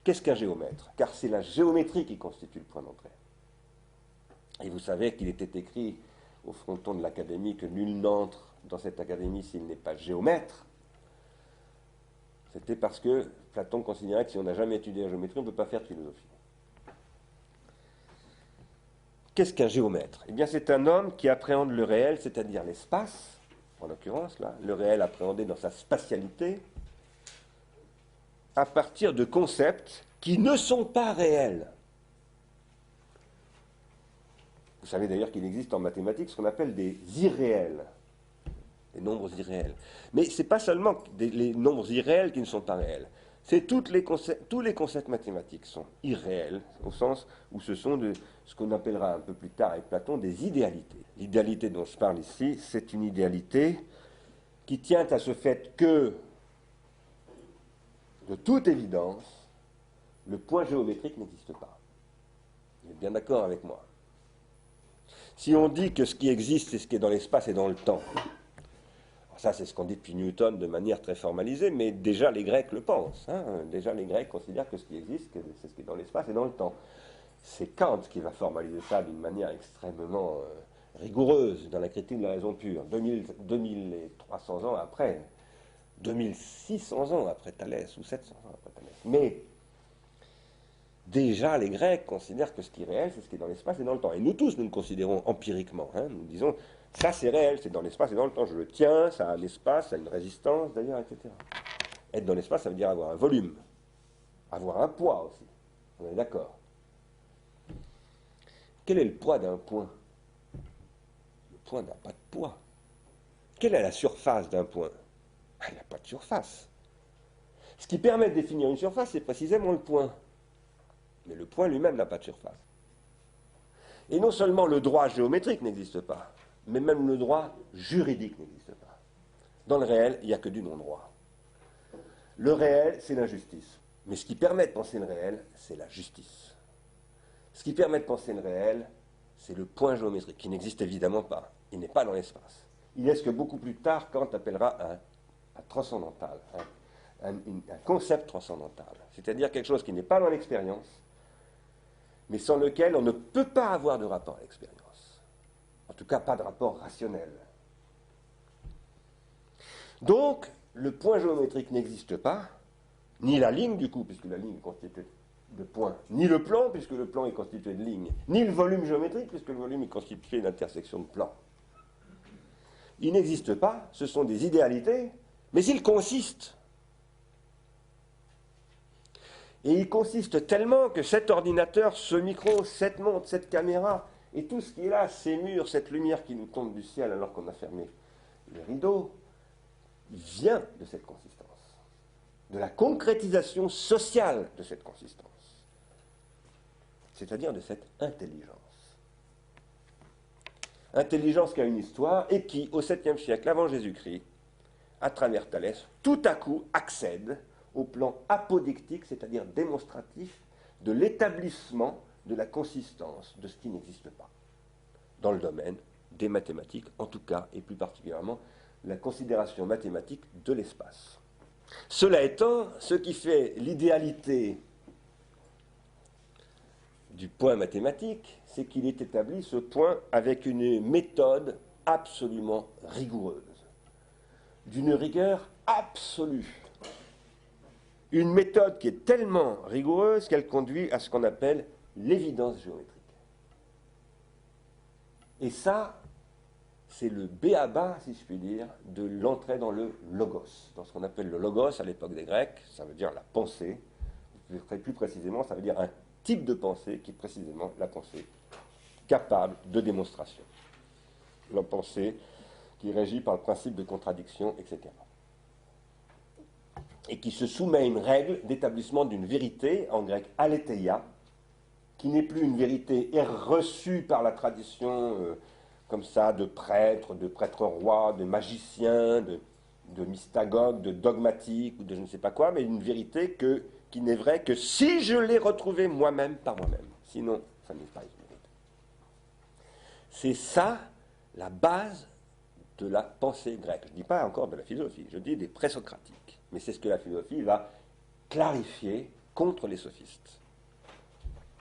Qu'est-ce qu'un géomètre? Car c'est la géométrie qui constitue le point d'entrée. Et vous savez qu'il était écrit au fronton de l'académie que nul n'entre dans cette académie s'il n'est pas géomètre. C'était parce que Platon considérait que si on n'a jamais étudié la géométrie, on ne peut pas faire de philosophie. Qu'est-ce qu'un géomètre? Eh bien, c'est un homme qui appréhende le réel, c'est-à-dire l'espace, en l'occurrence, là, le réel appréhendé dans sa spatialité, à partir de concepts qui ne sont pas réels. Vous savez d'ailleurs qu'il existe en mathématiques ce qu'on appelle des irréels, des nombres irréels. Mais ce n'est pas seulement les nombres irréels qui ne sont pas réels. C'est tous les concepts mathématiques sont irréels, au sens où ce sont ce qu'on appellera un peu plus tard avec Platon des idéalités. L'idéalité dont je parle ici, c'est une idéalité qui tient à ce fait que, de toute évidence, le point géométrique n'existe pas. Vous êtes bien d'accord avec moi? Si on dit que ce qui existe, c'est ce qui est dans l'espace et dans le temps, ça, c'est ce qu'on dit depuis Newton de manière très formalisée, mais déjà les Grecs le pensent. Déjà les Grecs considèrent que ce qui existe, c'est ce qui est dans l'espace et dans le temps. C'est Kant qui va formaliser ça d'une manière extrêmement rigoureuse dans la critique de la raison pure. 2300 ans après, 2600 ans après Thalès, ou 700 ans après Thalès. Mais déjà les Grecs considèrent que ce qui est réel, c'est ce qui est dans l'espace et dans le temps. Et nous tous, nous le considérons empiriquement. Nous disons, ça c'est réel, c'est dans l'espace et dans le temps. Je le tiens, ça a un espace, ça a une résistance d'ailleurs, etc. Être dans l'espace, ça veut dire avoir un volume, avoir un poids aussi. On est d'accord. Quel est le poids d'un point? Le point n'a pas de poids. Quelle est la surface d'un point? Il n'y a pas de surface. Ce qui permet de définir une surface, c'est précisément le point. Mais le point lui-même n'a pas de surface. Et non seulement le droit géométrique n'existe pas, mais même le droit juridique n'existe pas. Dans le réel, il n'y a que du non-droit. Le réel, c'est l'injustice. Mais ce qui permet de penser le réel, c'est la justice. Ce qui permet de penser le réel, c'est le point géométrique, qui n'existe évidemment pas. Il n'est pas dans l'espace. Il est ce que beaucoup plus tard, Kant appellera un transcendantal, un concept transcendantal. C'est-à-dire quelque chose qui n'est pas dans l'expérience, mais sans lequel on ne peut pas avoir de rapport à l'expérience. En tout cas, pas de rapport rationnel. Donc, le point géométrique n'existe pas, ni la ligne du coup, puisque la ligne est constituée de points, ni le plan, puisque le plan est constitué de lignes, ni le volume géométrique, puisque le volume est constitué d'intersections de plans. Il n'existe pas, ce sont des idéalités, mais ils consistent. Et il consiste tellement que cet ordinateur, ce micro, cette montre, cette caméra, et tout ce qui est là, ces murs, cette lumière qui nous tombe du ciel alors qu'on a fermé les rideaux, vient de cette consistance, de la concrétisation sociale de cette consistance, c'est-à-dire de cette intelligence. Intelligence qui a une histoire et qui, au 7e siècle avant Jésus-Christ, à travers Thalès, tout à coup accède au plan apodictique, c'est-à-dire démonstratif, de l'établissement de la consistance de ce qui n'existe pas, dans le domaine des mathématiques, en tout cas, et plus particulièrement, la considération mathématique de l'espace. Cela étant, ce qui fait l'idéalité du point mathématique, c'est qu'il est établi, ce point, avec une méthode absolument rigoureuse, d'une rigueur absolue. Une méthode qui est tellement rigoureuse qu'elle conduit à ce qu'on appelle l'évidence géométrique. Et ça, c'est le b.a.-ba, si je puis dire, de l'entrée dans le logos. Dans ce qu'on appelle le logos à l'époque des Grecs, ça veut dire la pensée. Plus précisément, ça veut dire un type de pensée qui est précisément la pensée capable de démonstration. La pensée qui est régie par le principe de contradiction, etc. Et qui se soumet à une règle d'établissement d'une vérité, en grec aletheia, qui n'est plus une vérité reçue par la tradition comme ça de prêtres rois, de magiciens, de mystagogues, de dogmatiques ou de je ne sais pas quoi, mais une vérité qui n'est vraie que si je l'ai retrouvée moi-même par moi-même. Sinon, ça n'est pas une vérité. C'est ça la base de la pensée grecque. Je ne dis pas encore de la philosophie, je dis des présocratiques. Mais c'est ce que la philosophie va clarifier contre les sophistes.